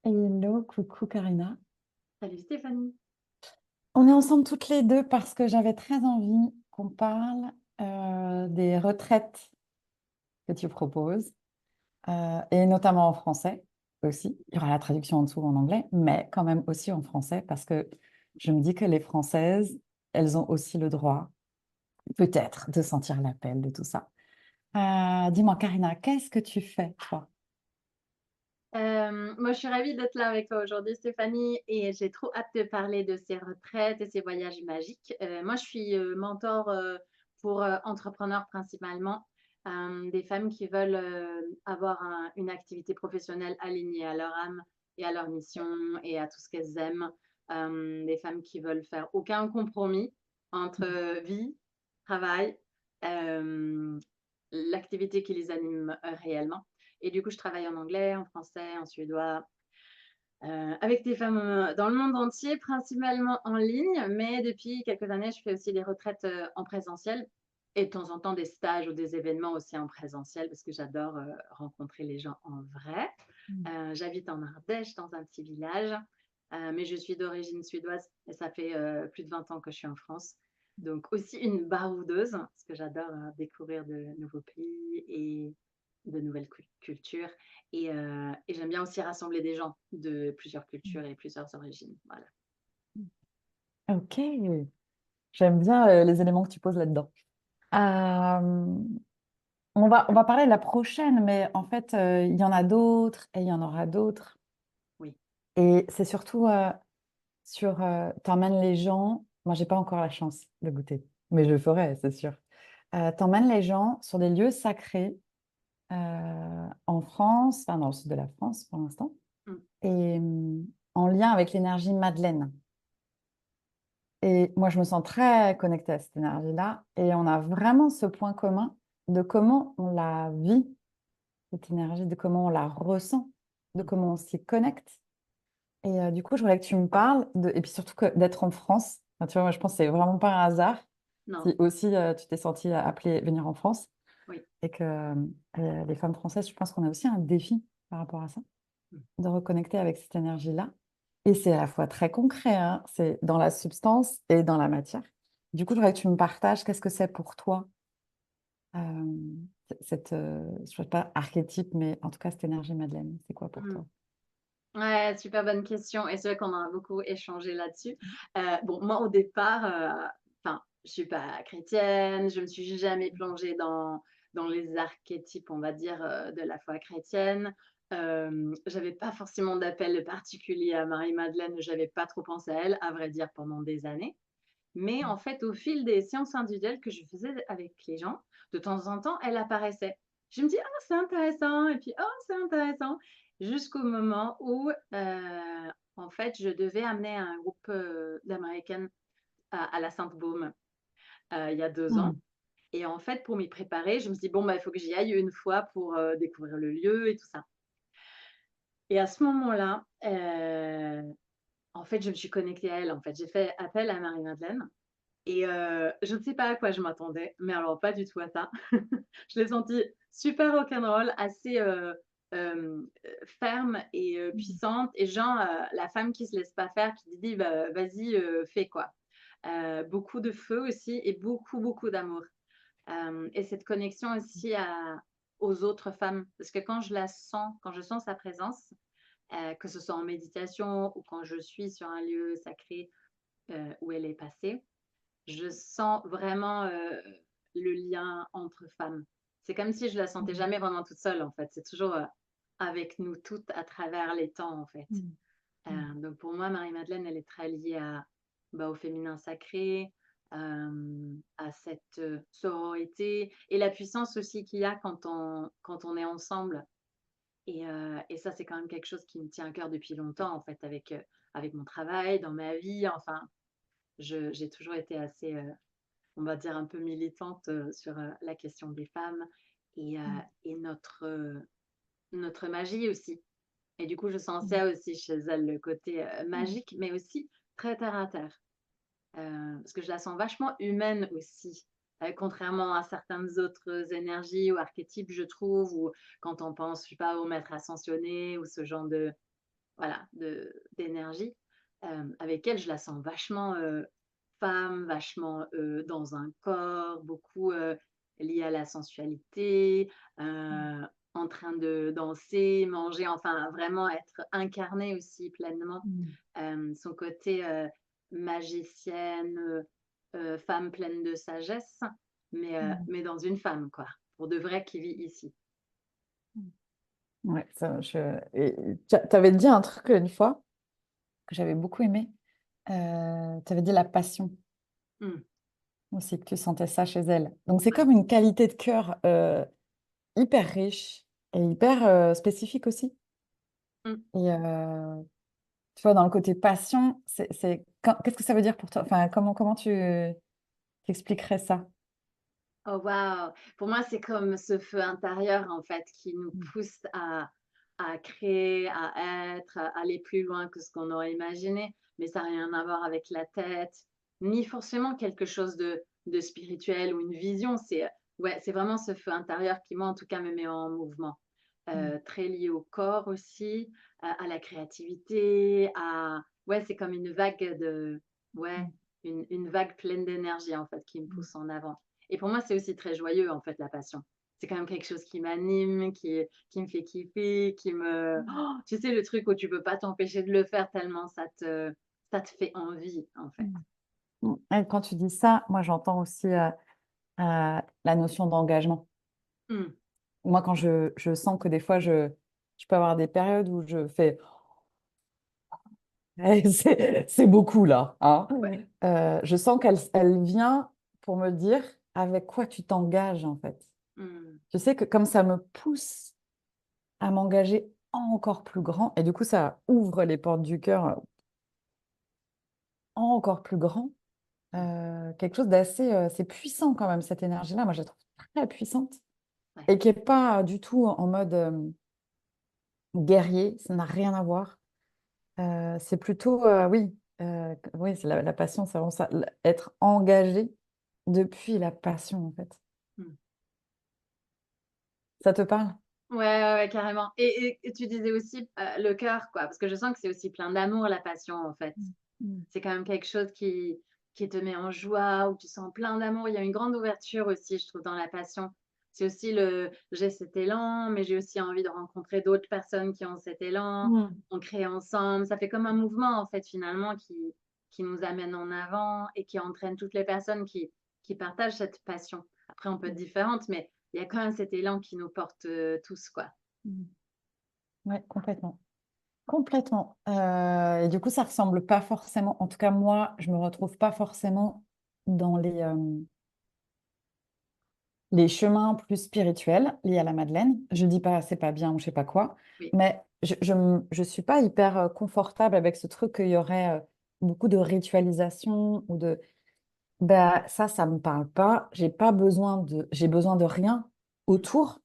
Hello, coucou Karina. Salut Stéphanie. On est ensemble toutes les deux parce que j'avais très envie qu'on parle des retraites que tu proposes, et notamment en français aussi. Il y aura la traduction en dessous en anglais, mais quand même aussi en français parce que je me dis que les Françaises, elles ont aussi le droit, peut-être, de sentir l'appel de tout ça. Dis-moi, Karina, qu'est-ce que tu fais, toi? Moi, je suis ravie d'être là avec toi aujourd'hui, Stéphanie, et j'ai trop hâte de parler de ces retraites et ces voyages magiques. Moi, je suis mentor pour entrepreneurs principalement, des femmes qui veulent avoir une activité professionnelle alignée à leur âme et à leur mission et à tout ce qu'elles aiment. Des femmes qui veulent faire aucun compromis entre vie, travail, euh, l'activité qui les anime réellement. Et du coup, je travaille en anglais, en français, en suédois, avec des femmes dans le monde entier, principalement en ligne. Mais depuis quelques années, je fais aussi des retraites en présentiel et de temps en temps des stages ou des événements aussi en présentiel parce que j'adore rencontrer les gens en vrai. J'habite en Ardèche, dans un petit village, mais je suis d'origine suédoise et ça fait plus de 20 ans que je suis en France. Donc aussi une baroudeuse, parce que j'adore découvrir de nouveaux pays et de nouvelles cultures. Et j'aime bien aussi rassembler des gens de plusieurs cultures et plusieurs origines. Voilà. Ok, j'aime bien les éléments que tu poses là-dedans. Euh, on va parler de la prochaine, mais en fait, il y en a d'autres et il y en aura d'autres. Oui. Et c'est surtout t'emmènes les gens. Moi, j'ai pas encore la chance de goûter, mais je le ferai, c'est sûr. T'emmènes les gens sur des lieux sacrés en France, enfin dans le sud de la France pour l'instant, Mm. et en lien avec l'énergie Madeleine. Et moi, je me sens très connectée à cette énergie-là, et on a vraiment ce point commun de comment on la vit, cette énergie, de comment on la ressent, de Mm. comment on s'y connecte. Et du coup, je voudrais que tu me parles et puis surtout que d'être en France. Enfin, tu vois, moi, je pense que c'est vraiment pas un hasard Non. si aussi tu t'es sentie appelée venir en France Oui. et que les femmes françaises, je pense qu'on a aussi un défi par rapport à ça, Mm. de reconnecter avec cette énergie-là. Et c'est à la fois très concret, hein, c'est dans la substance et dans la matière. Du coup, je voudrais que tu me partages qu'est-ce que c'est pour toi, euh, je sais pas, archétype, mais en tout cas, cette énergie Madeleine, c'est quoi pour Mm. toi? Ouais, super bonne question. Et c'est vrai qu'on a beaucoup échangé là-dessus. Bon, moi, au départ, enfin, je suis pas chrétienne, je me suis jamais plongée dans les archétypes, on va dire, de la foi chrétienne. J'avais pas forcément d'appel particulier à Marie-Madeleine, j'avais pas trop pensé à elle, à vrai dire, pendant des années. Mais en fait, au fil des séances individuelles que je faisais avec les gens, de temps en temps, elle apparaissait. Je me dis, ah, c'est intéressant, et puis, oh, c'est intéressant, jusqu'au moment où, en fait, je devais amener un groupe d'Américaines à la Sainte-Baume il y a 2 ans. Hmm. Et en fait, pour m'y préparer, je me suis dit, bon, bah, il faut que j'y aille une fois pour découvrir le lieu et tout ça. Et à ce moment-là, en fait, je me suis connectée à elle. En fait, j'ai fait appel à Marie-Madeleine. Et je ne sais pas à quoi je m'attendais, mais alors pas du tout à ça. Je l'ai sentie super rock'n'roll, assez, ferme et puissante et genre, la femme qui se laisse pas faire, qui dit: «Bah, vas-y, fais quoi». Beaucoup de feu aussi et beaucoup, beaucoup d'amour. Et cette connexion aussi aux autres femmes parce que quand je sens sa présence, que ce soit en méditation ou quand je suis sur un lieu sacré, où elle est passée, je sens vraiment le lien entre femmes. C'est comme si je la sentais Hmm. jamais vraiment toute seule, en fait. C'est toujours avec nous toutes à travers les temps, en fait. Hmm. Hmm. Donc pour moi, Marie-Madeleine, elle est très liée au féminin sacré, à cette sororité et la puissance aussi qu'il y a quand on est ensemble. Et ça, c'est quand même quelque chose qui me tient à cœur depuis longtemps, en fait, avec mon travail, dans ma vie. Enfin, j'ai toujours été assez on va dire, un peu militante sur la question des femmes et, euh, Hmm. et notre magie aussi. Et du coup, je sens Hmm. ça aussi chez elle, le côté magique, mais aussi très terre à terre. Parce que je la sens vachement humaine aussi. Contrairement à certaines autres énergies ou archétypes, je trouve, ou quand on pense, je sais pas, au maître ascensionné ou ce genre voilà, d'énergie, avec elle, je la sens vachement femme, vachement dans un corps, beaucoup liée à la sensualité, en train de danser, manger, enfin vraiment être incarnée aussi pleinement. Mm. Son côté magicienne, femme pleine de sagesse, Mm. mais dans une femme, quoi, pour de vrai qui vit ici. Ouais, tu avais dit un truc une fois que j'avais beaucoup aimé. Tu avais dit la passion Mm, aussi, que tu sentais ça chez elle. Donc, c'est comme une qualité de cœur hyper riche et hyper spécifique aussi. mm. Et tu vois, dans le côté passion, qu'est-ce que ça veut dire pour toi? Enfin, comment tu t'expliquerais ça? Oh waouh! Pour moi, c'est comme ce feu intérieur, en fait, qui nous Mm. pousse à créer, à être, à aller plus loin que ce qu'on aurait imaginé. Mais ça n'a rien à voir avec la tête, ni forcément quelque chose de spirituel ou une vision. Ouais, c'est vraiment ce feu intérieur qui, moi, en tout cas, me met en mouvement. Mm. Très lié au corps aussi, à la créativité, ouais, c'est comme une vague ouais, Mm. une vague pleine d'énergie, en fait, qui me Mm. pousse en avant. Et pour moi, c'est aussi très joyeux, en fait, la passion. C'est quand même quelque chose qui m'anime, qui me fait kiffer, tu sais, le truc où tu peux pas t'empêcher de le faire tellement ça te fait envie, en fait. Mm. Mm. Et quand tu dis ça, moi j'entends aussi la notion d'engagement. Mmh. Moi, quand je sens que des fois, je peux avoir des périodes où je fais Eh, c'est beaucoup là, hein. Ouais. Je sens elle vient pour me dire avec quoi tu t'engages en fait. Mmh. Je sais que comme ça me pousse à m'engager encore plus grand, et du coup ça ouvre les portes du cœur encore plus grand. Mmh. Quelque chose d'assez, c'est puissant quand même cette énergie-là. Moi je la trouve très puissante Ouais. et qui est pas du tout en mode guerrier. Ça n'a rien à voir. C'est plutôt, oui, oui, c'est la passion, c'est vraiment ça, être engagé depuis la passion, en fait. Mmh. Ça te parle? Ouais, ouais, ouais, carrément. Et tu disais aussi, le cœur, quoi, parce que je sens que c'est aussi plein d'amour, la passion, en fait. Mm. Mm. C'est quand même quelque chose qui te met en joie, où tu sens plein d'amour. Il y a une grande ouverture aussi, je trouve, dans la passion. C'est aussi j'ai cet élan, mais j'ai aussi envie de rencontrer d'autres personnes qui ont cet élan. Mm. On crée ensemble. Ça fait comme un mouvement, en fait, finalement, qui nous amène en avant et qui entraîne toutes les personnes qui partagent cette passion. Après, on peut être différentes, mais il y a quand même cet élan qui nous porte tous, quoi. Mm. Ouais, complètement. Complètement. Et du coup, ça ressemble pas forcément, en tout cas, moi, je me retrouve pas forcément dans les chemins plus spirituels liés à la Madeleine. Je dis pas c'est pas bien ou je sais pas quoi, Oui. mais je suis pas hyper confortable avec ce truc qu'il y aurait beaucoup de ritualisation ou de bah, ça me parle pas. J'ai besoin de rien Mm, autour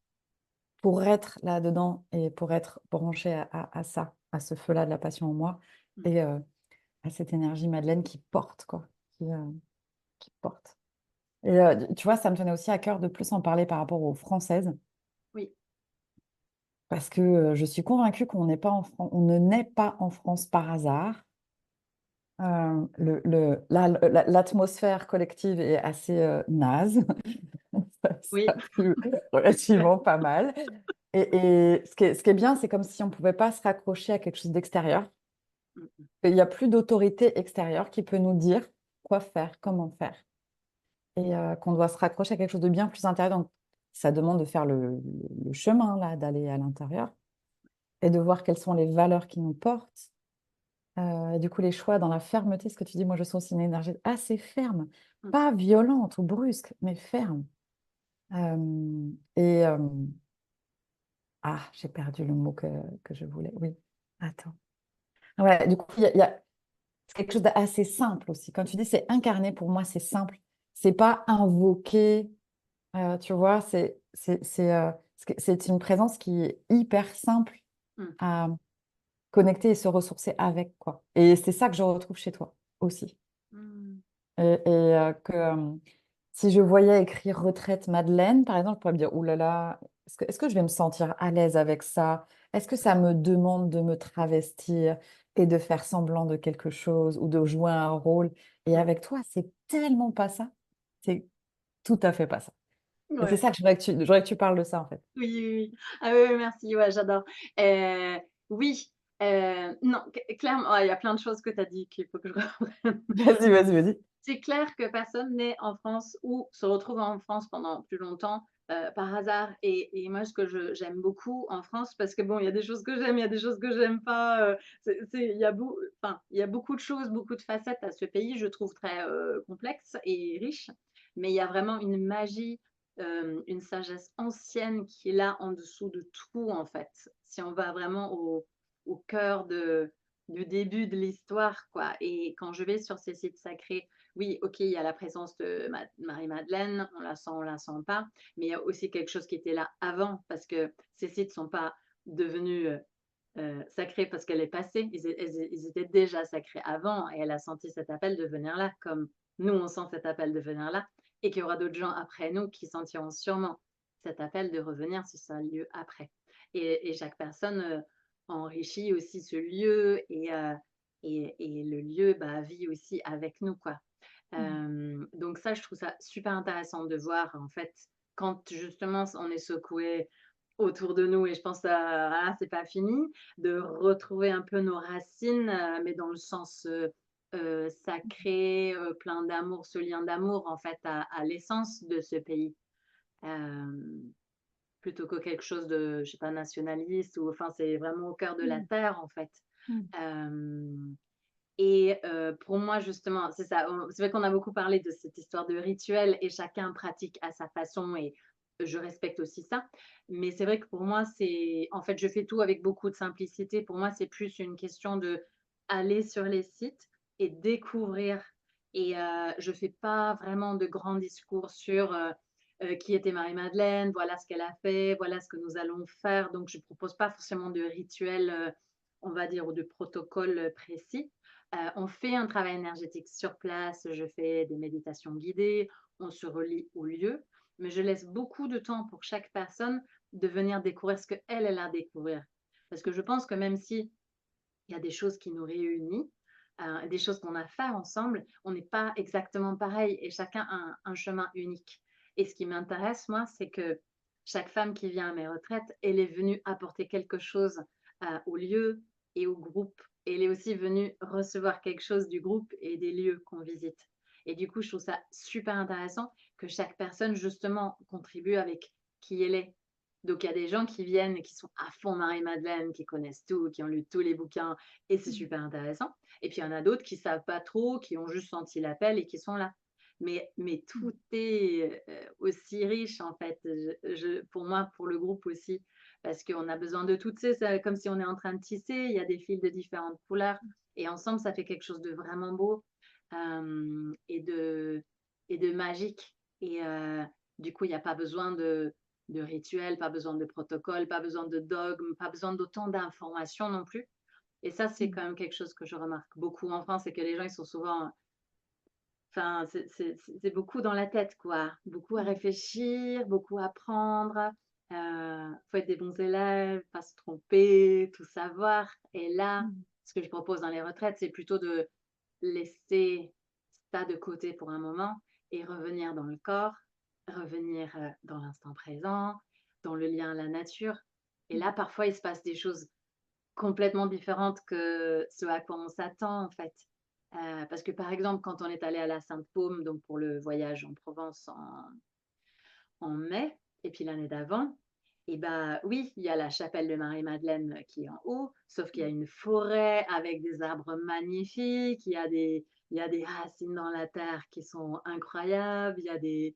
pour être là-dedans et pour être branché à ça, à ce feu-là de la passion en moi mm. et à cette énergie Madeleine qui porte, quoi, qui porte. Et tu vois, ça me tenait aussi à cœur de plus en parler par rapport aux Françaises, Oui. parce que je suis convaincue qu'on n'est pas on ne naît pas en France par hasard. L'atmosphère collective est assez naze. Oui. Ça pue relativement pas mal. Et ce qui est bien, c'est comme si on ne pouvait pas se raccrocher à quelque chose d'extérieur. Mm, mm, Il n'y a plus d'autorité extérieure qui peut nous dire quoi faire, comment faire. Et qu'on doit se raccrocher à quelque chose de bien plus intérieur. Donc, ça demande de faire le chemin, là, d'aller à l'intérieur et de voir quelles sont les valeurs qui nous portent. Et du coup, les choix dans la fermeté, ce que tu dis, moi, je sens aussi une énergie assez ferme, mm. pas violente ou brusque, mais ferme. Et j'ai perdu le mot que je voulais. Oui, attends. Ouais, du coup, il y a quelque chose d'assez simple aussi. Quand tu dis c'est incarné, pour moi, c'est simple. C'est pas invoqué, tu vois, c'est une présence qui est hyper simple Mm. à connecter et se ressourcer avec, quoi. Et c'est ça que je retrouve chez toi aussi. Mmh. Et que si je voyais écrire retraite Madeleine, par exemple, je pourrais me dire, ouh là là, est-ce que je vais me sentir à l'aise avec ça? Est-ce que ça me demande de me travestir et de faire semblant de quelque chose ou de jouer un rôle? Et Mmh. avec toi, c'est tellement pas ça. C'est tout à fait pas ça. Et c'est Ouais. ça que je voudrais que tu parles de ça, en fait. Oui, oui, oui. Ah oui, oui, merci, ouais, j'adore. Oui, non, clairement, il y a plein de choses que tu as dit qu'il faut que je reprenne. Vas-y, vas-y, vas-y. C'est clair que personne n'est en France ou se retrouve en France pendant plus longtemps, par hasard et moi ce que je j'aime beaucoup en France parce que bon, il y a des choses que j'aime, il y a des choses que j'aime pas, il y a enfin, il y a beaucoup de choses, beaucoup de facettes à ce pays, je trouve très, complexe et riche, mais il y a vraiment une magie, une sagesse ancienne qui est là en dessous de tout en fait. Si on va vraiment au cœur du début de l'histoire quoi et quand je vais sur ces sites sacrés oui, OK, il y a la présence de Marie-Madeleine, on la sent pas, mais il y a aussi quelque chose qui était là avant parce que ces sites sont pas devenus, sacrés parce qu'elle est passée. Ils étaient déjà sacrés avant et elle a senti cet appel de venir là, comme nous, on sent cet appel de venir là et qu'il y aura d'autres gens après nous qui sentiront sûrement cet appel de revenir sur ce lieu après et chaque personne, enrichit aussi ce lieu et le lieu, bah, vit aussi avec nous, quoi. Mmh. Donc ça, je trouve ça super intéressant de voir, en fait, quand justement on est secoué autour de nous et je pense à «Ah, c'est pas fini», de retrouver un peu nos racines, mais dans le sens, sacré, plein d'amour, ce lien d'amour, en fait, à l'essence de ce pays, hem, plutôt que quelque chose de, je sais pas, nationaliste ou enfin, c'est vraiment au cœur de la Mmh. terre, en fait. Mmh. Hem et pour moi justement, c'est ça, on c'est vrai qu'on a beaucoup parlé de cette histoire de rituel et chacun pratique à sa façon et je respecte aussi ça. Mais c'est vrai que pour moi, c'est en fait, je fais tout avec beaucoup de simplicité. Pour moi, c'est plus une question de aller sur les sites et découvrir et je fais pas vraiment de grands discours sur, qui était Marie-Madeleine, voilà ce qu'elle a fait, voilà ce que nous allons faire. Donc je propose pas forcément de rituel, on va dire ou de protocole, précis. On fait un travail énergétique sur place, je fais des méditations guidées, on se relie au lieu, mais je laisse beaucoup de temps pour chaque personne de venir découvrir ce qu'elle, elle a à découvrir. Parce que je pense que même si il y a des choses qui nous réunissent, des choses qu'on a fait ensemble, on n'est pas exactement pareil et chacun a un chemin unique. Et ce qui m'intéresse, moi, c'est que chaque femme qui vient à mes retraites, elle est venue apporter quelque chose au lieu et au groupe. Et elle est aussi venue recevoir quelque chose du groupe et des lieux qu'on visite. Et du coup, je trouve ça super intéressant que chaque personne, justement, contribue avec qui elle est. Donc, il y a des gens qui viennent et qui sont à fond Marie-Madeleine, qui connaissent tout, qui ont lu tous les bouquins et c'est Mmh. super intéressant. Et puis, il y en a d'autres qui savent pas trop, qui ont juste senti l'appel et qui sont là. Mais Mmh. tout est, aussi riche en fait, pour moi, pour le groupe aussi, parce qu'on a besoin de tout, tu sais, c'est comme si on est en train de tisser, il y a des fils de différentes couleurs et ensemble, ça fait quelque chose de vraiment beau, hem et de magique et du coup, il y a pas besoin de rituels, pas besoin de protocole, pas besoin de dogmes, pas besoin d'autant d'informations non plus. Et ça, c'est Mmh. quand même quelque chose que je remarque beaucoup en France, c'est que les gens, ils sont souvent, enfin, c'est beaucoup dans la tête, quoi. Beaucoup à Mmh. réfléchir, beaucoup à apprendre. Faut être des bons élèves, pas se tromper, tout savoir. Et là, Mmh. ce que je propose dans les retraites, c'est plutôt de laisser ça de côté pour un moment et revenir dans le corps, revenir, dans l'instant présent, dans le lien à la nature. Et Mmh. là, parfois, il se passe des choses complètement différentes que ce à quoi on s'attend, en fait. Parce que, par exemple, quand on est allé à la Sainte-Paume, donc pour le voyage en Provence en mai et puis l'année d'avant et bah, oui, il y a la chapelle de Marie-Madeleine, qui est en haut, sauf qu'il y a Mmh. une forêt avec des arbres magnifiques, il y a des racines dans la terre qui sont incroyables, il y a des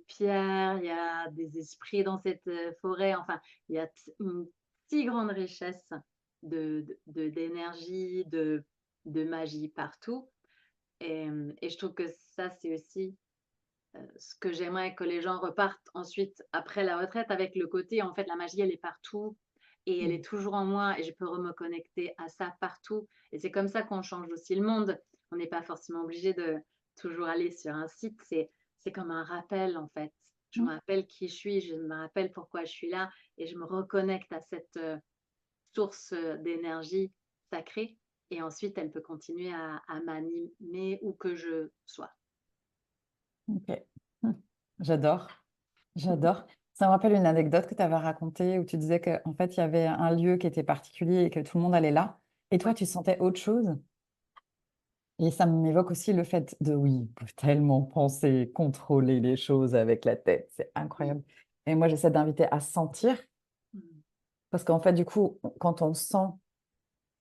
pierres, il y a des esprits dans cette, forêt, enfin, il y a une si grande richesse d'énergie, de magie partout et je trouve que ça, c'est aussi ce que j'aimerais que les gens repartent ensuite après la retraite avec le côté, en fait, la magie, elle est partout et elle Mmh. est toujours en moi et je peux me connecter à ça partout et c'est comme ça qu'on change aussi le monde. On n'est pas forcément obligé de toujours aller sur un site, c'est comme un rappel, en fait. Je me rappelle qui je suis, je me rappelle pourquoi je suis là et je me reconnecte à cette, source, d'énergie sacrée et ensuite elle peut continuer à m'animer où que je sois. Ok. J'adore, j'adore. Ça me rappelle une anecdote que tu avais racontée où tu disais qu'en fait, il y avait un lieu qui était particulier et que tout le monde allait là. Et toi, Ouais. tu sentais autre chose. Et ça m'évoque aussi le fait de, oui, on peut tellement penser, contrôler les choses avec la tête. C'est Oui. incroyable. Et moi, j'essaie d'inviter à sentir Mmh. parce qu'en fait, du coup, quand on sent,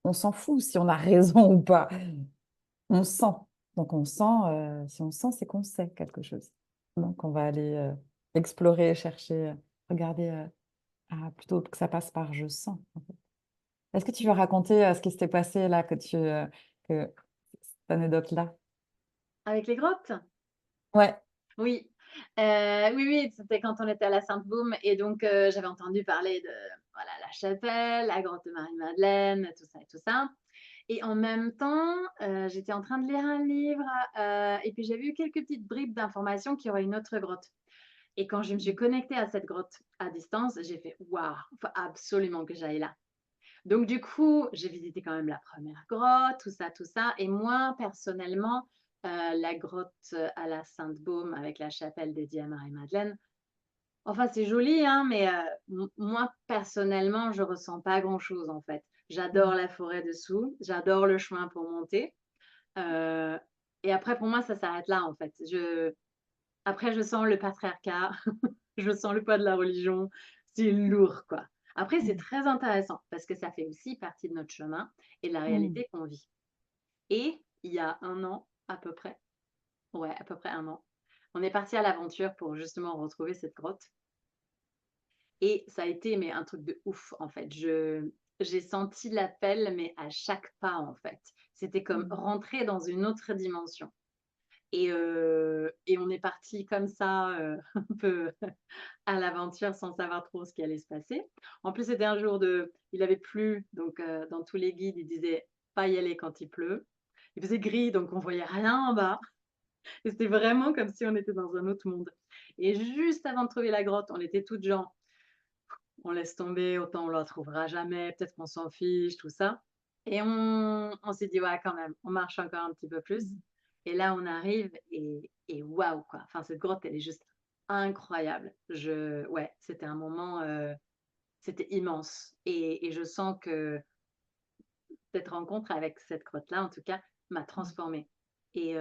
on s'en fout si on a raison ou pas. On sent. Donc, on sent, si on sent, c'est qu'on sait quelque chose. Donc, on va aller explorer, chercher, regarder, plutôt que ça passe par je sens, en fait. Est-ce que tu veux raconter ce qui s'était passé là, que cette anecdote-là? Avec les grottes? Ouais. Oui, oui, oui, c'était quand on était à la Sainte-Baume et donc j'avais entendu parler de, voilà, la chapelle, la grotte de Marie-Madeleine, tout ça et tout ça et en même temps, j'étais en train de lire un livre, et puis j'ai vu quelques petites bribes d'informations qu'il y aurait une autre grotte et quand je me suis connectée à cette grotte à distance, j'ai fait: «Waouh, faut absolument que j'aille là». Donc du coup, j'ai visité quand même la première grotte, tout ça et moi personnellement, la grotte, à la Sainte-Baume avec la chapelle dédiée à Marie-Madeleine, enfin c'est joli, hein, mais moi personnellement, je ressens pas grand-chose en fait. J'adore Mm. la forêt dessous, j'adore le chemin pour monter, heu et après pour moi ça s'arrête là en fait. Après je sens le patriarcat, je sens le poids de la religion, c'est lourd, quoi. Après, c'est Mm. très intéressant parce que ça fait aussi partie de notre chemin et de la Mm. réalité qu'on vit. Et il y a 1 an à peu près, ouais, à peu près 1 an, on est parti à l'aventure pour justement retrouver cette grotte et ça a été mais un truc de ouf, en fait. Je J'ai senti l'appel, mais à chaque pas, en fait. C'était comme Mm. rentrer dans une autre dimension. Et on est parti comme ça, un peu à l'aventure sans savoir trop ce qui allait se passer. En plus, c'était un jour de il avait plu, donc dans tous les guides, ils disaient: «Pas y aller quand il pleut». Il faisait gris, donc on voyait rien en bas et c'était vraiment comme si on était dans un autre monde et juste avant de trouver la grotte, on était toutes genre: «On laisse tomber, autant on la trouvera jamais, peut-être qu'on s'en fiche», tout ça et on s'est dit: «Ouais, quand même, on marche encore un petit peu plus» Mm. et là, on arrive et waouh, quoi! Enfin, cette grotte, elle est juste incroyable. Ouais, c'était un moment, c'était immense et je sens que cette rencontre avec cette grotte-là, en tout cas, m'a transformée et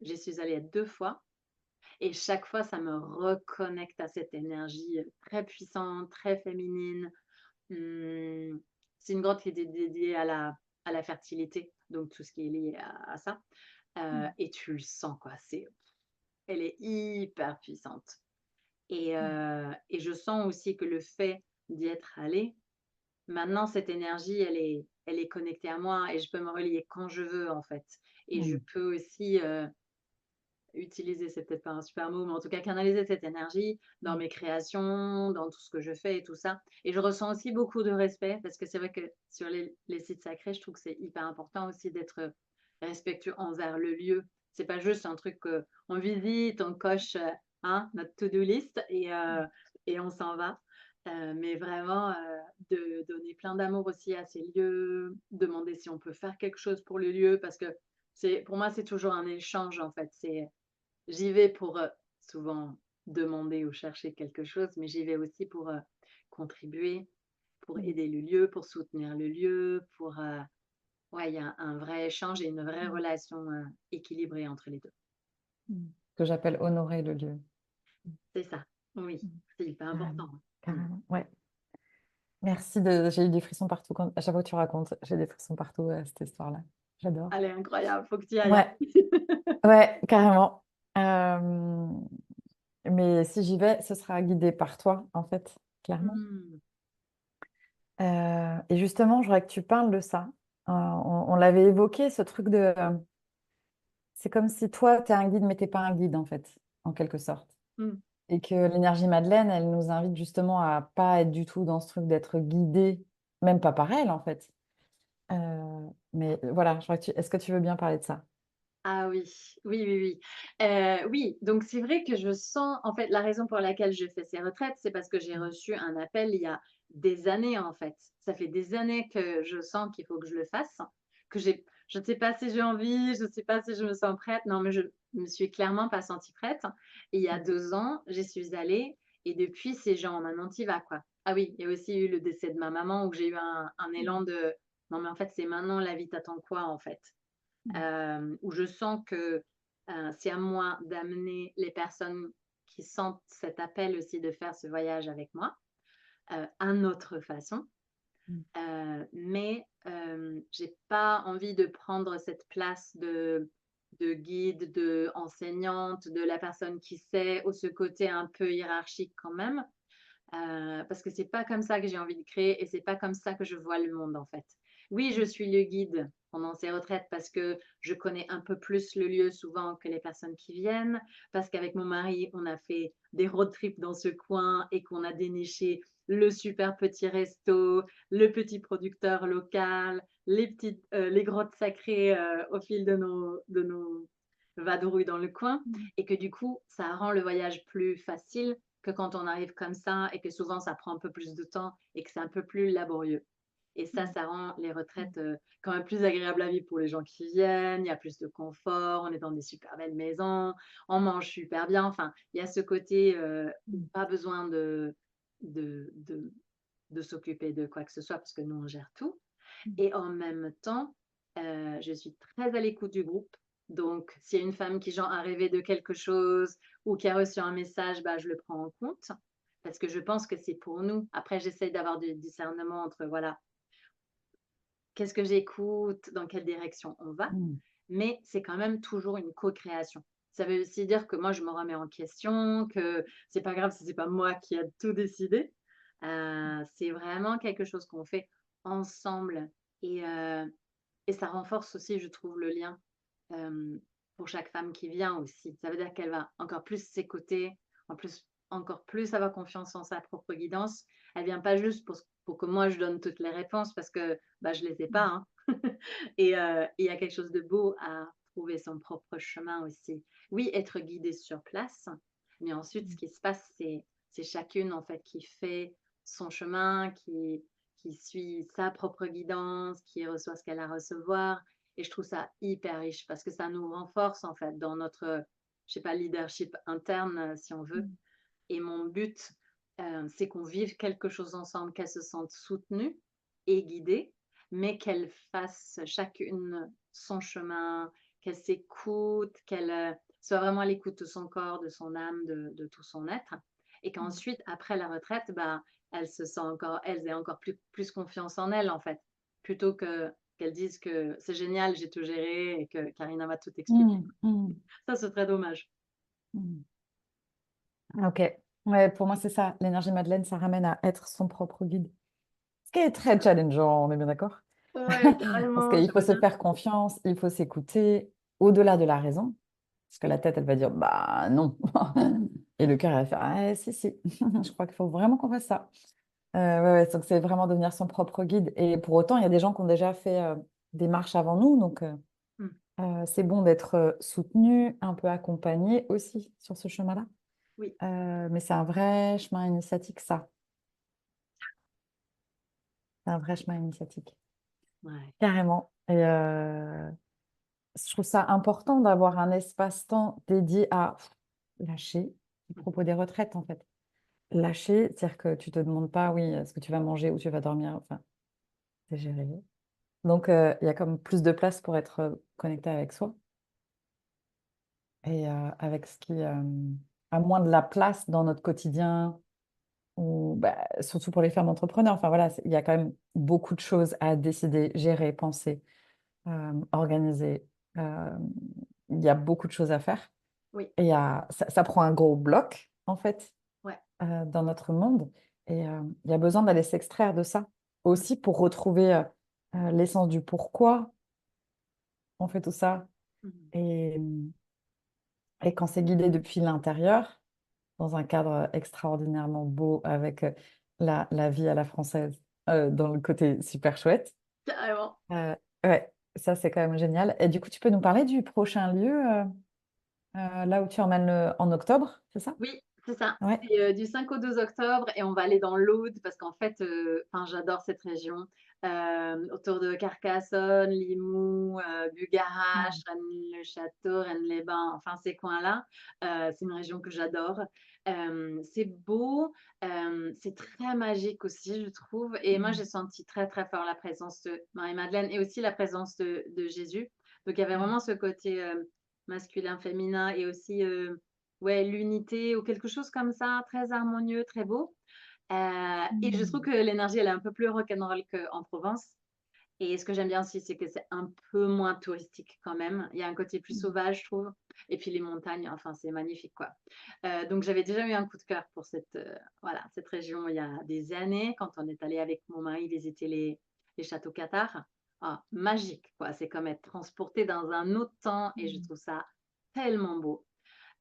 j'y suis allée 2 fois et chaque fois, ça me reconnecte à cette énergie, très puissante, très féminine. Mmh, c'est une grotte qui était dédiée à la fertilité, donc tout ce qui est lié à ça, Mm. et tu le sens, quoi. Elle est hyper puissante Mm. et je sens aussi que le fait d'y être allée, maintenant, cette énergie, elle est connectée à moi et je peux me relier quand je veux, en fait. Et je Mm. peux aussi, utiliser, c'est peut-être pas un super mot, mais en tout cas canaliser cette énergie dans Mm. mes créations, dans tout ce que je fais et tout ça. Et je ressens aussi beaucoup de respect parce que c'est vrai que sur les sites sacrés, je trouve que c'est hyper important aussi d'être respectueux envers le lieu. C'est pas juste un truc qu'on visite, on coche, hein, notre to-do list et on s'en va. Mais vraiment, de donner plein d'amour aussi à ces lieux, demander si on peut faire quelque chose pour le lieu parce que pour moi, c'est toujours un échange en fait. J'y vais pour, souvent demander ou chercher quelque chose, mais j'y vais aussi pour, contribuer, pour Mm. aider le lieu, pour soutenir le lieu, pour, ouais, il y a un vrai échange et une vraie Mm. relation, équilibrée entre les 2. Mm. Que j'appelle honorer le lieu. C'est ça, oui, Mm. c'est hyper Carrément, important, hein. Mmh. carrément. Ouais. Merci de. J'ai eu des frissons partout à chaque fois que tu racontes. J'ai des frissons partout à cette histoire-là. J'adore. Elle est incroyable, faut que tu y ailles, hein. Ouais, ouais, carrément. Euh, Mais si j'y vais, ce sera guidé par toi, en fait, clairement. Mmh. Et justement, je voudrais que tu parles de ça. On l'avait évoqué, ce truc de... c'est comme si toi, tu es un guide, mais tu n'es pas un guide, en fait, en quelque sorte. Mmh. Et que l'énergie Madeleine, elle nous invite justement à pas être du tout dans ce truc d'être guidé, même pas par elle, en fait. Mais voilà, je crois que est-ce que tu veux bien parler de ça? Ah oui, oui, oui, oui. Oui, donc c'est vrai que je sens en fait, la raison pour laquelle je fais ces retraites, c'est parce que j'ai Mmh. reçu un appel il y a des années, en fait. Ça fait des années que je sens qu'il faut que je le fasse, que je ne sais pas si j'ai envie, je ne sais pas si je me sens prête. Non, mais je me suis clairement pas sentie prête et il y a Mmh. 2 ans, j'y suis allée et depuis, c'est genre: «Maintenant tu y vas, quoi». Ah oui, il y a aussi eu le décès de ma maman où j'ai eu un élan de: «Non, mais en fait, c'est maintenant, la vie t'attend quoi, en fait?» Mmh. Où je sens que, c'est à moi d'amener les personnes qui sentent cet appel aussi de faire ce voyage avec moi, à notre façon. Mmh. Mais, j'ai pas envie de prendre cette place de guide, de enseignante, de la personne qui sait, ou ce côté un peu hiérarchique quand même. Parce que c'est pas comme ça que j'ai envie de créer et c'est pas comme ça que je vois le monde, en fait. Oui, je suis le guide pendant ces retraites parce que je connais un peu plus le lieu souvent que les personnes qui viennent, parce qu'avec mon mari, on a fait des road trips dans ce coin et qu'on a déniché le super petit resto, le petit producteur local, les grottes sacrées, au fil de nos vadrouilles dans le coin Mmh. et que du coup, ça rend le voyage plus facile que quand on arrive comme ça et que souvent ça prend un peu plus de temps et que c'est un peu plus laborieux. Et ça, Mmh. ça rend les Mmh. retraites, quand même plus agréables à vivre pour les gens qui viennent. Il y a plus de confort, on est dans des super belles maisons, on mange super bien. Enfin, il y a ce côté, où Mmh. pas besoin de de de s'occuper de quoi que ce soit parce que nous, on gère tout. Mmh. Et en même temps, je suis très à l'écoute du groupe. Donc, s'il y a une femme qui, genre, a rêvé de quelque chose ou qui a reçu un message, bah, je le prends en compte parce que je pense que c'est pour nous. Après, j'essaye d'avoir du discernement entre, voilà, qu'est-ce que j'écoute, dans quelle direction on va, Mmh. mais c'est quand même toujours une co-création. Ça veut aussi dire que moi, je me remets en question, que c'est pas grave si c'est pas moi qui a tout décidé. C'est vraiment quelque chose qu'on fait ensemble et heu et ça renforce aussi, je trouve, le lien, pour chaque femme qui vient aussi. Ça veut dire qu'elle va encore plus s'écouter, en plus encore plus avoir confiance en sa propre guidance. Elle vient pas juste pour que moi je donne toutes les réponses parce que, bah, je les ai pas, Mmh. hein. Et il y a quelque chose de beau à trouver son propre chemin aussi. Oui, être guidée sur place, mais ensuite ce Mmh. qui se passe, c'est chacune en fait qui fait son chemin, qui suit sa propre guidance, qui reçoit ce qu'elle a à recevoir. Et je trouve ça hyper riche parce que ça nous renforce en fait dans notre, je sais pas, leadership interne, si on veut. Mmh. Et mon but, c'est qu'on vive quelque chose ensemble, qu'elles se sentent soutenues et guidées, mais qu'elles fassent chacune son chemin, qu'elles s'écoutent, qu'elles, soient vraiment à l'écoute de son corps, de son âme, de tout son être. Et Mmh. qu'ensuite, après la retraite, bah, elles aient encore plus confiance en elles, en fait. Plutôt qu'elles disent que: «C'est génial, j'ai tout géré et que Karina m'a tout expliqué». Mmh. Mmh. Ça, c'est très dommage. Mmh. Ok. Ouais, pour moi, c'est ça. L'énergie Madeleine, ça ramène à être son propre guide. Ce qui est très challengeant, on est bien d'accord? Ouais, Parce carrément, qu'il faut j'aimerais se bien. faire confiance, il faut s'écouter au-delà de la raison. Parce que la tête, elle va dire, bah non. Et le cœur, elle va faire, ah, si, si. Je crois qu'il faut vraiment qu'on fasse ça. Ouais, ouais, donc c'est vraiment devenir son propre guide. Et pour autant, il y a des gens qui ont déjà fait des marches avant nous. Donc, Mmh, c'est bon d'être soutenu, un peu accompagné aussi sur ce chemin-là. oui, Mais c'est un vrai chemin initiatique, ça. C'est un vrai chemin initiatique. ouais. Carrément. Et je trouve ça important d'avoir un espace-temps dédié à lâcher, à Mmh, propos des retraites, en fait. Lâcher, c'est-à-dire que tu te demandes pas, oui, ce que tu vas manger, où tu vas dormir, enfin, c'est géré. Donc, il y a comme plus de place pour être connecté avec soi et avec ce qui a moins de la place dans notre quotidien, ou bah, surtout pour les femmes entrepreneurs. Enfin, voilà, il y a quand même beaucoup de choses à décider, gérer, penser, organiser. Euh, il y a beaucoup de choses à faire. oui, Et ça prend un gros bloc, en fait, ouais. dans notre monde. Et il y a besoin d'aller s'extraire de ça Mmh, aussi pour retrouver l'essence du pourquoi on fait tout ça. mmh. Et, et quand c'est guidé depuis l'intérieur, dans un cadre extraordinairement beau, avec la vie à la française, dans le côté super chouette, Carrément. euh, ouais, ça, c'est quand même génial. Et du coup, tu peux nous parler du prochain lieu, là où tu emmènes en octobre, c'est ça? Oui, c'est ça. Ouais. C'est, du 5 au 12 octobre et on va aller dans l'Aude parce qu'en fait, enfin, j'adore cette région, autour de Carcassonne, Limoux, Bugarach, Mm. Rennes-le-Château, Rennes-les-Bains, enfin ces coins-là. C'est une région que j'adore. C'est beau, c'est très magique aussi, je trouve et moi, Mm. j'ai senti très, très fort la présence de Marie-Madeleine et aussi la présence de Jésus. Donc il y avait Mm. vraiment ce côté, masculin, féminin et aussi, ouais, l'unité ou quelque chose comme ça, très harmonieux, très beau. Et je trouve Mm. que l'énergie, elle est un peu plus rock'n'roll qu'en Provence. Et ce que j'aime bien aussi, c'est que c'est un peu moins touristique quand même. Il y a un côté plus Mm. sauvage, je trouve. Et puis les montagnes, enfin, c'est magnifique, quoi. Donc j'avais déjà eu un coup de cœur pour voilà, cette région il y a des années, quand on est allé avec mon mari visiter les châteaux cathares. Ah, magique, quoi. C'est comme être transporté dans un autre temps et je Mm. trouve ça tellement beau.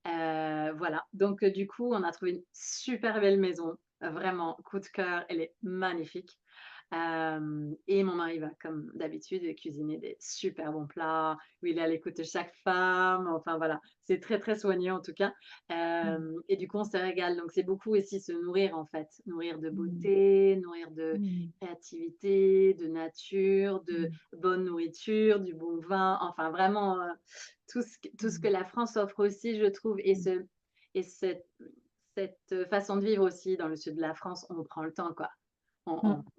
Voilà, donc du coup, on a trouvé une super belle maison, vraiment coup de cœur, elle est magnifique. Et mon mari va, comme d'habitude, cuisiner des super bons plats, où il est à l'écoute de chaque femme, enfin voilà, c'est très, très soigné en tout cas. Et du coup, on se régale, donc c'est beaucoup aussi se nourrir en fait, nourrir de Mm. beauté, nourrir de Mm. créativité, de nature, de Mm. bonne nourriture, du bon vin, enfin vraiment, tout ce que Mm. la France offre aussi, je trouve, et Mm. et cette façon de vivre aussi dans le sud de la France, on prend le temps, quoi. Mm.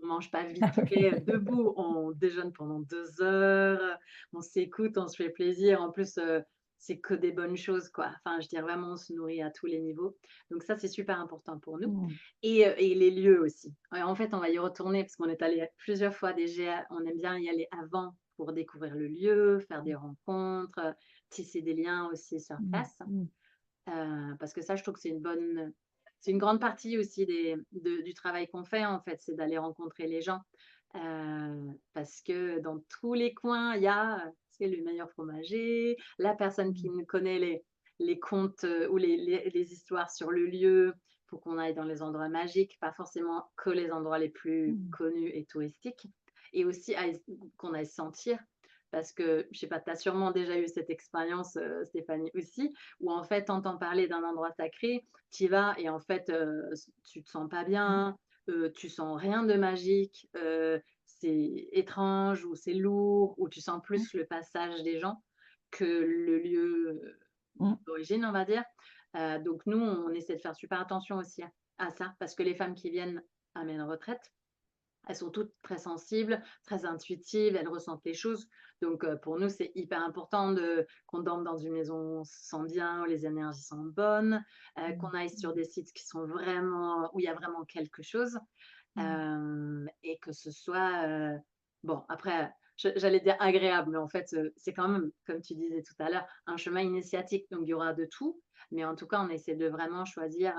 On mange pas vite Ah oui. fait, debout, on déjeune pendant 2 heures, on s'écoute, on se fait plaisir. En plus, c'est que des bonnes choses, quoi. Enfin, je dirais vraiment, on se nourrit à tous les niveaux. Donc ça, c'est super important pour nous Mm. et les lieux aussi. Ouais, en fait, on va y retourner parce qu'on est allé plusieurs fois déjà. On aime bien y aller avant pour découvrir le lieu, faire des rencontres, tisser des liens aussi sur Mm. place. Mm. Parce que ça, je trouve que c'est une grande partie aussi du travail qu'on fait, en fait, c'est d'aller rencontrer les gens. Parce que dans tous les coins, il y a, c'est le meilleur fromager, la personne qui Mm. nous connaît les contes ou les histoires sur le lieu pour qu'on aille dans les endroits magiques, pas forcément que les endroits les plus Mm. connus et touristiques. Et aussi qu'on aille se sentir. Parce que, je sais pas, tu as sûrement déjà eu cette expérience, Stéphanie aussi, où en fait, tu entends parler d'un endroit sacré, tu y vas et en fait, tu te sens pas Mm. bien, tu sens rien de magique, c'est étrange ou c'est lourd, ou tu sens Mm. plus le passage des gens que le lieu, Mm. d'origine, on va dire. Donc nous, on essaie de faire super attention aussi à ça, parce que les femmes qui viennent à mes retraites, elles sont toutes très sensibles, très intuitives, elles ressentent les choses. Donc, pour nous, c'est hyper important qu'on dorme dans une maison où on se sent bien, où les énergies sont bonnes, qu'on aille sur des sites qui sont vraiment où il y a vraiment quelque chose, Mm. et que ce soit, bon après, j'allais dire agréable, mais en fait, c'est quand même, comme tu disais tout à l'heure, un chemin initiatique, donc il y aura de tout. Mais en tout cas, on essaie de vraiment choisir,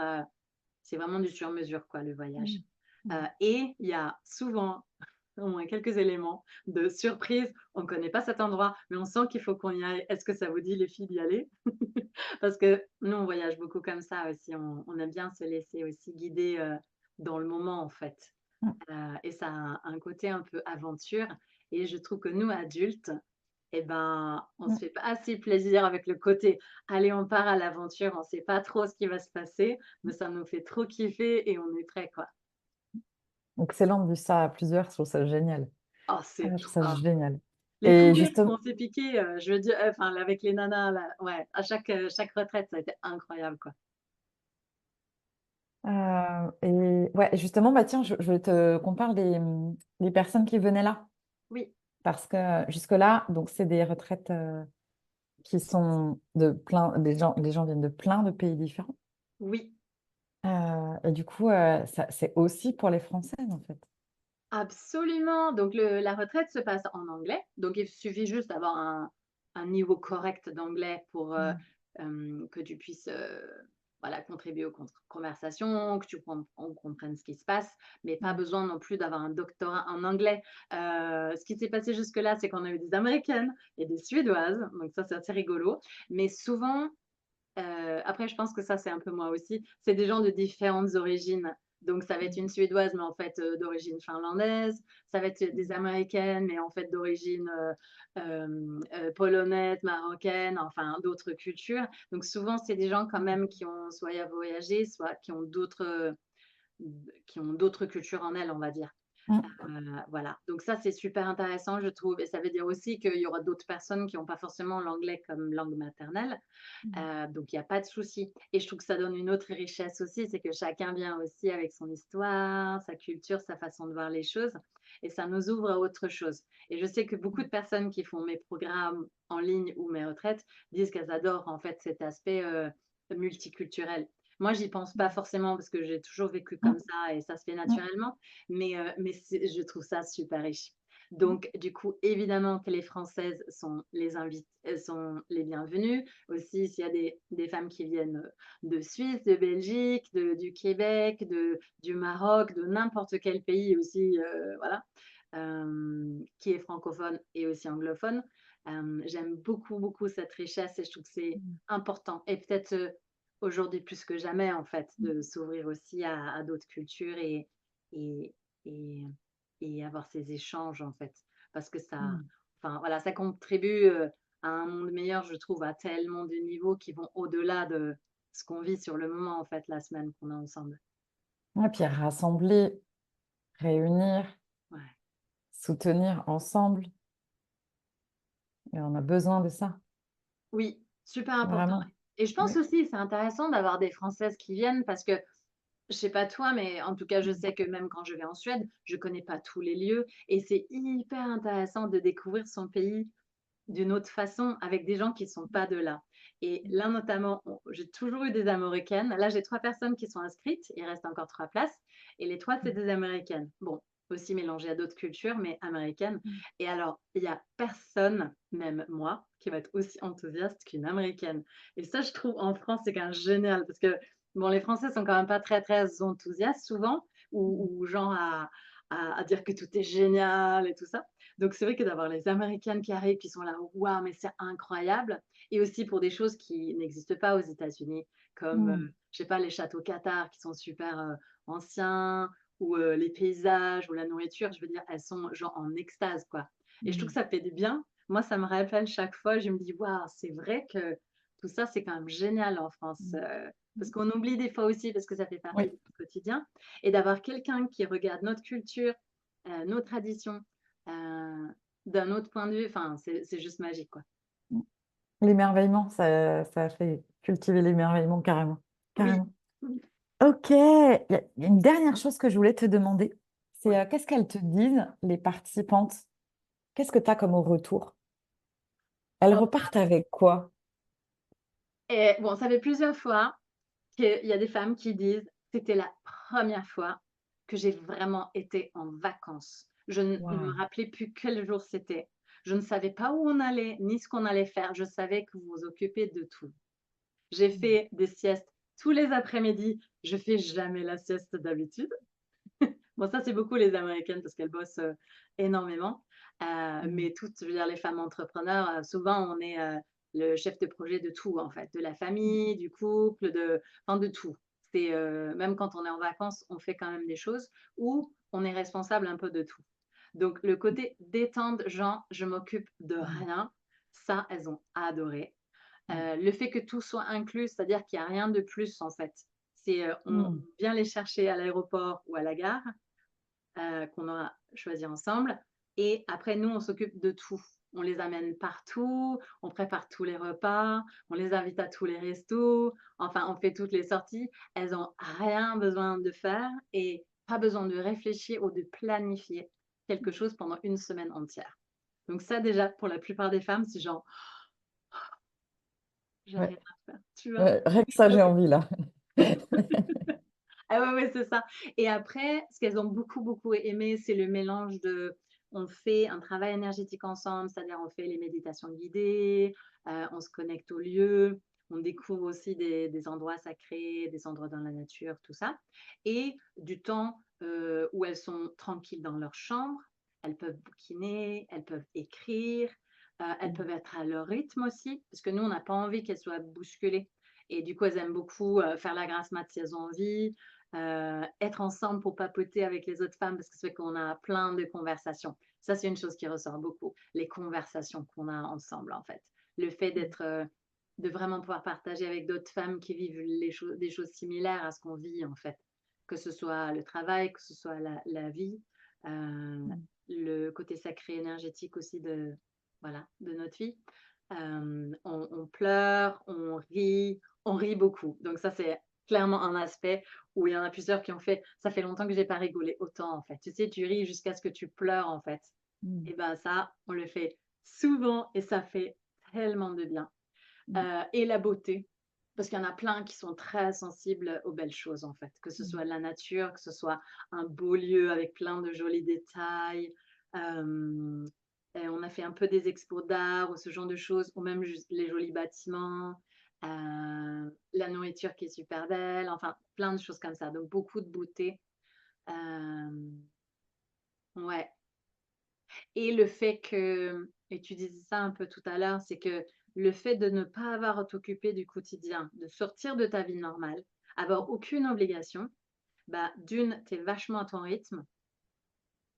c'est vraiment du sur mesure quoi, le voyage. Mm. Mm. Et il y a souvent au moins quelques éléments de surprise. On ne connaît pas cet endroit, mais on sent qu'il faut qu'on y aille. Est-ce que ça vous dit les filles d'y aller? Parce que nous, on voyage beaucoup comme ça aussi. On aime bien se laisser aussi guider, dans le moment en fait. Mm. Et ça a un côté un peu aventure et je trouve que nous, adultes, et ben, on se Mm. fait pas assez plaisir avec le côté: «Allez, on part à l'aventure, on sait pas trop ce qui va se passer, mais ça nous fait trop kiffer et on est prêt quoi». Excellent, vu ça à plusieurs, je trouve ça génial. Oh, Ah, c'est je trouve ça trop génial. les fous Et rires justement, qu'on s'est piqués, je veux dire, enfin, avec les nanas là, ouais, à chaque retraite, ça a été incroyable, quoi. et ouais, justement, bah tiens, je voulais qu'on parle des personnes qui venaient là. Oui, Parce que jusque-là, donc c'est des retraites qui sont de plein, les gens viennent de plein de pays différents. oui, Et du coup, c'est aussi pour les Françaises, en fait. absolument. Donc la retraite se passe en anglais, donc il suffit juste d'avoir un niveau correct d'anglais pour, Mm. que tu puisses, voilà, contribuer aux conversations, que on comprenne ce qui se passe, mais pas Mm. besoin non plus d'avoir un doctorat en anglais. Ce qui s'est passé jusque-là, c'est qu'on a eu des Américaines et des Suédoises, donc ça, c'est assez rigolo, mais souvent, après je pense que ça, c'est un peu moi aussi, c'est des gens de différentes origines. Donc ça va être une Suédoise, mais en fait, d'origine finlandaise. Ça va être des Américaines, mais en fait d'origine, polonaise, marocaine, enfin d'autres cultures. Donc souvent, c'est des gens quand même qui ont soit voyagé, soit qui ont d'autres cultures en elles, on va dire. Mm. Voilà, donc ça, c'est super intéressant, je trouve et ça veut dire aussi qu'il y aura d'autres personnes qui ont pas forcément l'anglais comme langue maternelle, Mm. donc il y a pas de souci et je trouve que ça donne une autre richesse aussi, c'est que chacun vient aussi avec son histoire, sa culture, sa façon de voir les choses et ça nous ouvre à autre chose et je sais que beaucoup de personnes qui font mes programmes en ligne ou mes retraites disent qu'elles adorent, en fait, cet aspect, multiculturel. Moi, j'y pense pas forcément parce que j'ai toujours vécu Mm. comme ça et ça se fait Mm. naturellement, mais c'est je trouve ça super riche. Donc du coup, évidemment que les Françaises sont les bienvenues. Aussi, s'il y a des femmes qui viennent, de Suisse, de Belgique, du Québec, du Maroc, de n'importe quel pays aussi, voilà, qui est francophone et aussi anglophone. J'aime beaucoup, beaucoup cette richesse et je trouve que c'est Mm. important et peut-être, aujourd'hui plus que jamais en fait, de s'ouvrir aussi à d'autres cultures et et et avoir ces échanges, en fait. Parce que ça Mm. enfin, voilà, ça contribue, à un monde meilleur, je trouve, à tellement de niveaux qui vont au-delà de ce qu'on vit sur le moment, en fait, la semaine qu'on a ensemble. Et puis rassembler, réunir, Ouais. soutenir ensemble. Et on a besoin de ça, Oui, super important vraiment. et je pense Oui. aussi, c'est intéressant d'avoir des Françaises qui viennent parce que, je sais pas toi, mais en tout cas, je sais que même quand je vais en Suède, je connais pas tous les lieux et c'est hyper intéressant de découvrir son pays d'une autre façon, avec des gens qui sont pas de là et là, notamment, j'ai toujours eu des Américaines. Là, j'ai 3 personnes qui sont inscrites, il reste encore 3 places et les 3 c'est des Américaines. Bon, aussi mélangées à d'autres cultures, mais américaines Mm. et alors, il y a personne, même moi, qui va être aussi enthousiaste qu'une Américaine et ça, je trouve, en France, c'est quand même génial parce que, bon, les Français sont quand même pas très, très enthousiastes souvent ou genre à dire que tout est génial et tout ça donc c'est vrai que d'avoir les Américaines qui arrivent, qui sont là: «Waouh, mais c'est incroyable!» et aussi pour des choses qui n'existent pas aux États-Unis, comme, Mm. je sais pas, les châteaux Qatar qui sont super, anciens ou, les paysages ou la nourriture, je veux dire, elles sont genre en extase, quoi et je trouve que Mm. ça fait du bien. Moi, ça me rappelle chaque fois, je me dis: «Waouh, c'est vrai que tout ça, c'est quand même génial en France», Mm. parce qu'on oublie des fois aussi parce que ça fait partie de Oui. notre quotidien et d'avoir quelqu'un qui regarde notre culture, nos traditions, d'un autre point de vue, enfin, c'est juste magique, quoi. Mm. L'émerveillement, ça fait cultiver l'émerveillement carrément. Oui, Carrément. Ok, il y a une dernière chose que je voulais te demander, c'est ouais. qu'est-ce qu'elles te disent, les participantes? Qu'est-ce que tu as comme au retour? Elles Oh repartent avec quoi? et bon, ça fait plusieurs fois qu'il y a des femmes qui disent: «C'était la première fois que j'ai vraiment été en vacances. Je ne me Waouh! rappelais plus quel jour c'était. Je ne savais pas où on allait, ni ce qu'on allait faire. Je savais que vous vous occupez de tout. J'ai Mm. fait des siestes tous les après-midi. Je fais jamais la sieste d'habitude». Bon, ça, c'est beaucoup les Américaines parce qu'elles bossent, énormément, Mm. mais toutes, je veux dire, les femmes entrepreneurs, souvent, on est, le chef de projet de tout, en fait, de la famille, du couple, de tout. C'est, même quand on est en vacances, on fait quand même des choses ou on est responsable un peu de tout. Donc le côté détente, genre: «Je m'occupe de Mm. rien», ça, elles ont adoré. Mm. Le fait que tout soit inclus, c'est-à-dire qu'il y a rien de plus, en fait. C'est, on Mm. vient les chercher à l'aéroport ou à la gare qu'on aura choisi ensemble. Et après, nous, on s'occupe de tout. On les amène partout, on prépare tous les repas, on les invite à tous les restos, enfin, on fait toutes les sorties. Elles ont rien besoin de faire et pas besoin de réfléchir ou de planifier quelque chose pendant une semaine entière. Donc ça, déjà, pour la plupart des femmes, c'est genre, j'ai Ouais, rien à faire, tu vois? ouais, rien que ça, j'ai envie là. Ah ouais, ouais, c'est ça et après, ce qu'elles ont beaucoup, beaucoup aimé, c'est le mélange de on fait un travail énergétique ensemble, c'est-à-dire on fait les méditations guidées, on se connecte aux lieux, on découvre aussi des endroits sacrés, des endroits dans la nature, tout ça et du temps, où elles sont tranquilles dans leur chambre, elles peuvent bouquiner, elles peuvent écrire, elles Mm. peuvent être à leur rythme aussi, parce que nous, on n'a pas envie qu'elles soient bousculées et du coup, elles aiment beaucoup, faire la grasse mat si elles ont envie, être ensemble pour papoter avec les autres femmes parce que c'est vrai qu'on a plein de conversations. Ça, c'est une chose qui ressort beaucoup, les conversations qu'on a ensemble, en fait. Le fait d'être, de vraiment pouvoir partager avec d'autres femmes qui vivent des choses similaires à ce qu'on vit, en fait. Que ce soit le travail, que ce soit la vie, euh, Mm. le côté sacré énergétique aussi voilà, de notre vie. On pleure, on rit beaucoup. Donc ça, c'est clairement un aspect où il y en a plusieurs qui ont fait, ça fait longtemps que j'ai pas rigolé autant en fait. Tu sais, tu ris jusqu'à ce que tu pleures en fait. Mm. Et ben ça, on le fait souvent et ça fait tellement de bien. Mm. Et la beauté, parce qu'il y en a plein qui sont très sensibles aux belles choses en fait, que ce Mm. soit la nature, que ce soit un beau lieu avec plein de jolis détails. Euh, et on a fait un peu des expos d'art ou ce genre de choses, ou même juste les jolis bâtiments, la nourriture qui est super belle, enfin plein de choses comme ça. Donc beaucoup de beauté. Euh, ouais. Et le fait que, et tu disais ça un peu tout à l'heure, c'est que le fait de ne pas avoir à t'occuper du quotidien, de sortir de ta vie normale, avoir aucune obligation, bah, d'une, tu es vachement à ton rythme.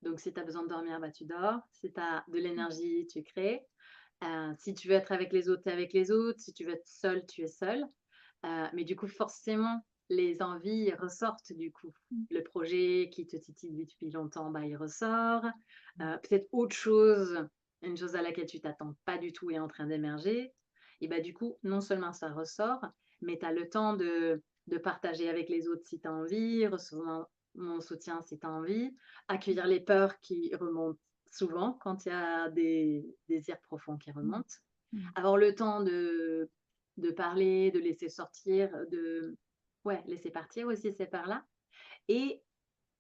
Donc, si tu as besoin de dormir, bah, tu dors. Si tu as de l'énergie, tu crées. Si tu veux être avec les autres, tu es avec les autres. Si tu veux être seul, tu es seul. Mais du coup, forcément, les envies ressortent du coup. Le projet qui te titille depuis longtemps, bah, il ressort. Peut-être autre chose, une chose à laquelle tu t'attends pas du tout est en train d'émerger. Et bah, du coup, non seulement ça ressort, mais tu as le temps de partager avec les autres si tu as envie, recevoir mon soutien si tu as envie, accueillir les peurs qui remontent souvent quand il y a des désirs profonds qui Mm. remontent, Mm. avoir le temps de parler, de laisser sortir, ouais, laisser partir aussi ces peurs-là. Et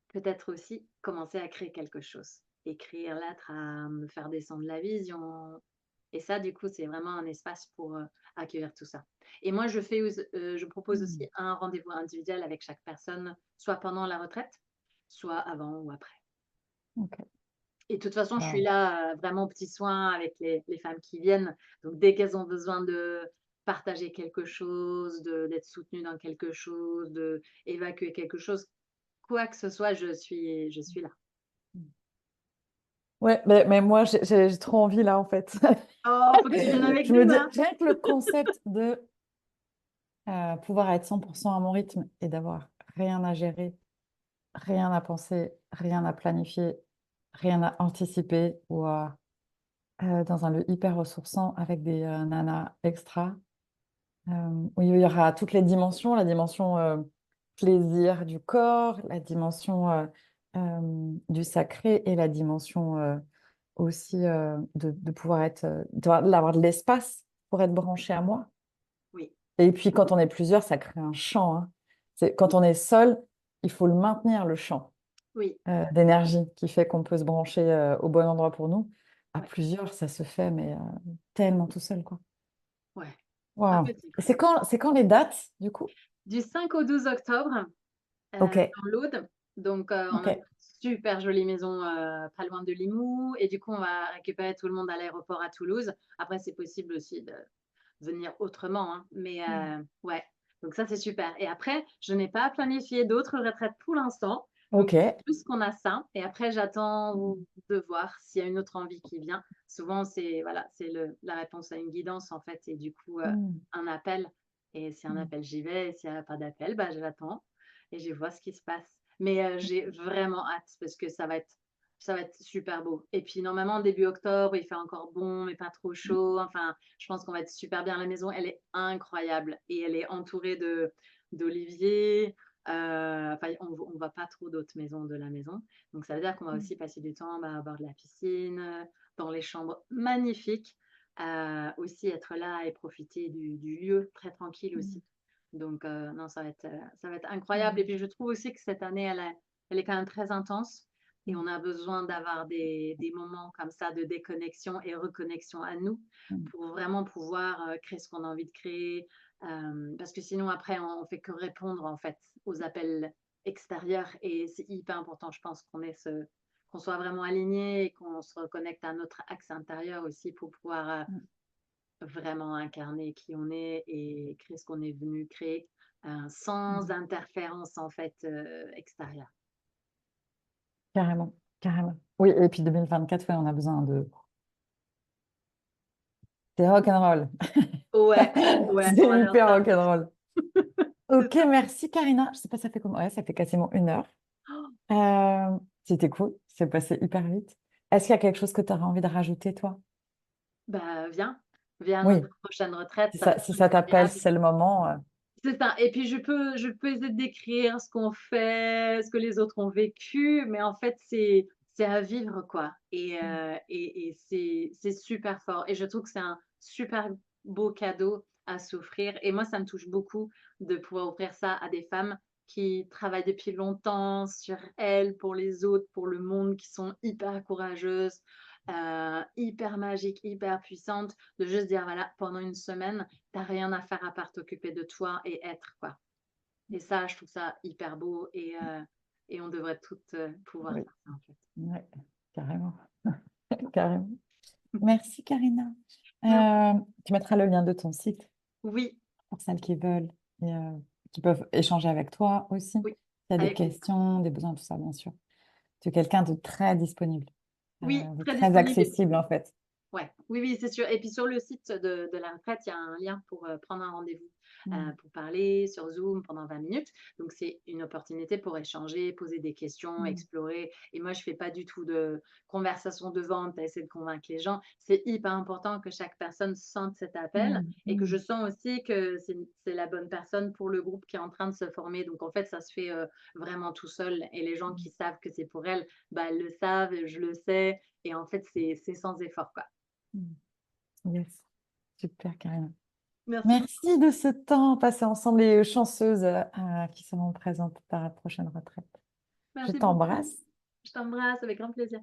peut-être aussi commencer à créer quelque chose. Écrire, lettre, à me faire descendre la vision. Et ça, du coup, c'est vraiment un espace pour accueillir tout ça. Et moi, je propose Mm. aussi un rendez-vous individuel avec chaque personne, soit pendant la retraite, soit avant ou après. Ok. Et de toute façon, je suis Wow. là vraiment petit soin avec les femmes qui viennent. Donc, dès qu'elles ont besoin de partager quelque chose, d'être soutenues dans quelque chose, d'évacuer quelque chose, quoi que ce soit, je suis là. Ouais, mais moi, j'ai trop envie là, en fait. Oh, faut que tu viennes avec Je me nous, dis, hein. rien que le concept de pouvoir être 100% à mon rythme et d'avoir rien à gérer, rien à penser, rien à planifier, rien à anticiper ou dans un lieu hyper ressourçant avec des nanas extra, où il y aura toutes les dimensions, la dimension plaisir du corps, la dimension du sacré et la dimension aussi de pouvoir être, d'avoir de l'espace pour être branché à moi. Oui, Et puis quand on est plusieurs, ça crée un champ, hein. Quand on est seul, il faut le maintenir, le champ oui, d'énergie qui fait qu'on peut se brancher au bon endroit pour nous. À ouais, plusieurs, ça se fait, mais tellement tout seul, quoi. ouais. Un Waouh. petit Et groupe. c'est quand les dates, du coup? Du 5 au 12 octobre, Ok, dans l'Aude. Donc, on a une ok. super jolie maison pas loin de Limoux. Et du coup, on va récupérer tout le monde à l'aéroport à Toulouse. Après, c'est possible aussi de venir autrement, hein. Mais Mm. ouais, donc ça, c'est super. Et après, je n'ai pas planifié d'autres retraites pour l'instant. Donc, Ok. c'est plus qu'on a ça. Et après, j'attends Mm. de voir s'il y a une autre envie qui vient. Souvent, c'est voilà, c'est la réponse à une guidance, en fait. Et du coup, Mm. un appel. Et si un Mm. appel, j'y vais. Et s'il n'y a pas d'appel, bah, j'attends et je vois ce qui se passe. Mais j'ai vraiment hâte parce que ça va être super beau. Et puis normalement, début octobre, il fait encore bon, mais pas trop chaud. Enfin, je pense qu'on va être super bien. La maison, elle est incroyable et elle est entourée d'oliviers. Enfin, on ne voit pas trop d'autres maisons de la maison. Donc, ça veut dire qu'on va Mm. aussi passer du temps bah, à bord de la piscine, dans les chambres magnifiques. Aussi être là et profiter du lieu très tranquille Mm. aussi. Donc, non, ça va être incroyable. Et Mm. puis, je trouve aussi que cette année, elle est quand même très intense. Et on a besoin d'avoir des moments comme ça de déconnexion et reconnexion à nous Mm. pour vraiment pouvoir créer ce qu'on a envie de créer. Parce que sinon, après, on fait que répondre en fait aux appels extérieurs. Et c'est hyper important, je pense, qu'on soit vraiment aligné et qu'on se reconnecte à notre axe intérieur aussi pour pouvoir Mm. vraiment incarner qui on est et créer ce qu'on est venu créer sans Mm. interférence en fait, extérieure. Carrément, carrément. Oui, et puis 2024, ouais, on a besoin de... C'est rock'n'roll. Ouais, ouais, on C'est va dire hyper ça. rock'n'roll. C'est Ok, ça. merci Karina. Je sais pas, ça fait comment? Ouais, ça fait quasiment 1 heure. C'était cool, c'est passé hyper vite. Est-ce qu'il y a quelque chose que tu aurais envie de rajouter, toi? Bah, viens à Oui, notre prochaine retraite, si ça va ça, être si ça t'appelle, si incroyable. c'est le moment. C'est ça et puis je peux essayer de décrire ce qu'on fait, ce que les autres ont vécu, mais en fait, c'est à vivre, quoi et c'est super fort et je trouve que c'est un super beau cadeau à s'offrir et moi, ça me touche beaucoup de pouvoir offrir ça à des femmes qui travaillent depuis longtemps sur elles, pour les autres, pour le monde, qui sont hyper courageuses, hyper magiques, hyper puissantes, de juste dire: «Voilà, pendant une semaine, t'as rien à faire à part t'occuper de toi et être, quoi. Et ça, je trouve ça hyper beau et on devrait toutes, pouvoir Oui, faire ça, en fait. ouais, carrément, carrément. Merci Karina. Merci. Tu mettras le lien de ton site Oui, pour celles qui veulent et qui peuvent échanger avec toi aussi. oui, Tu as des avec plaisir. questions, des besoins, tout ça, bien sûr. Tu es quelqu'un de très disponible, Oui, de très très disponible. accessible en fait. Ouais, oui, oui, c'est sûr et puis sur le site de la retraite, il y a un lien pour, prendre un rendez-vous, Mm. pour parler sur Zoom pendant 20 minutes. Donc c'est une opportunité pour échanger, poser des questions, Mm. explorer et moi je fais pas du tout de conversation de vente à essayer de convaincre les gens. C'est hyper important que chaque personne sente cet appel Mm. et que je Mm. sens aussi que c'est la bonne personne pour le groupe qui est en train de se former. Donc en fait, ça se fait, vraiment tout seul et les gens qui savent que c'est pour elles, bah, elles le savent, je le sais et en fait, c'est sans effort, quoi. Mm. Yes, super Karina. Merci beaucoup. Merci de ce temps passé ensemble et chanceuses qui seront présentes à ta prochaine retraite. Je Merci beaucoup. t'embrasse. Je t'embrasse avec grand plaisir.